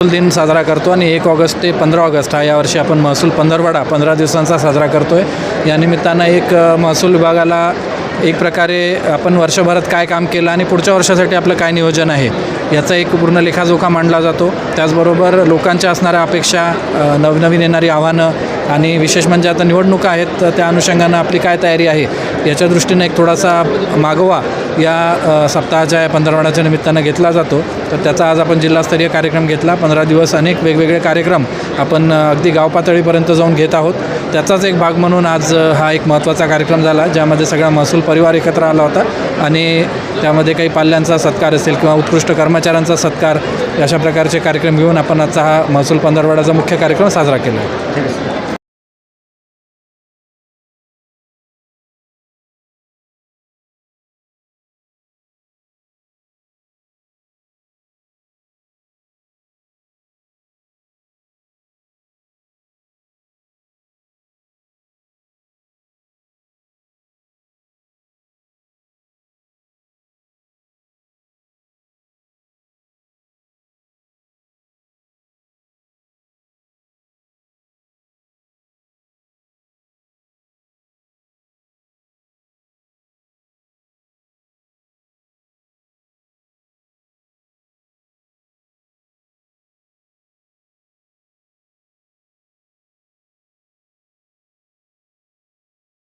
दिन साजरा करतो आणि 1 ऑगस्ट ते 15 ऑगस्ट हा यावर्षी आपण महसूल पंधरवडा 15 दिवसांचा साजरा करतो आहे. या निमित्तानं एक महसूल विभागाला एक प्रकारे आपण वर्षभरात काय काम केलं आणि पुढच्या वर्षासाठी आपलं काय नियोजन आहे याचा एक पूर्ण लेखाजोखा मांडला जातो. त्याचबरोबर लोकांच्या असणाऱ्या अपेक्षा, नवनवीन येणारी आव्हानं आणि विशेष म्हणजे आता निवडणुका आहेत, तर त्या अनुषंगानं आपली काय तयारी आहे याच्या दृष्टीने एक थोडासा मागोवा या सप्ताहाच्या या पंधरवड्याच्या निमित्तानं घेतला जातो. तर त्याचा आज आपण जिल्हास्तरीय कार्यक्रम घेतला. 15 दिवस अनेक वेगवेगळे कार्यक्रम आपण अगदी गाव पातळीपर्यंत जाऊन घेत आहोत. त्याचाच एक भाग म्हणून आज हा एक महत्त्वाचा कार्यक्रम झाला, ज्यामध्ये सगळा महसूल परिवार एकत्र आला होता आणि त्यामध्ये काही पाल्यांचा सत्कार असेल किंवा उत्कृष्ट कर्मचाऱ्यांचा सत्कार अशा प्रकारचे कार्यक्रम घेऊन आपण आजचा हा महसूल पंधरवड्याचा मुख्य कार्यक्रम साजरा केला आहे.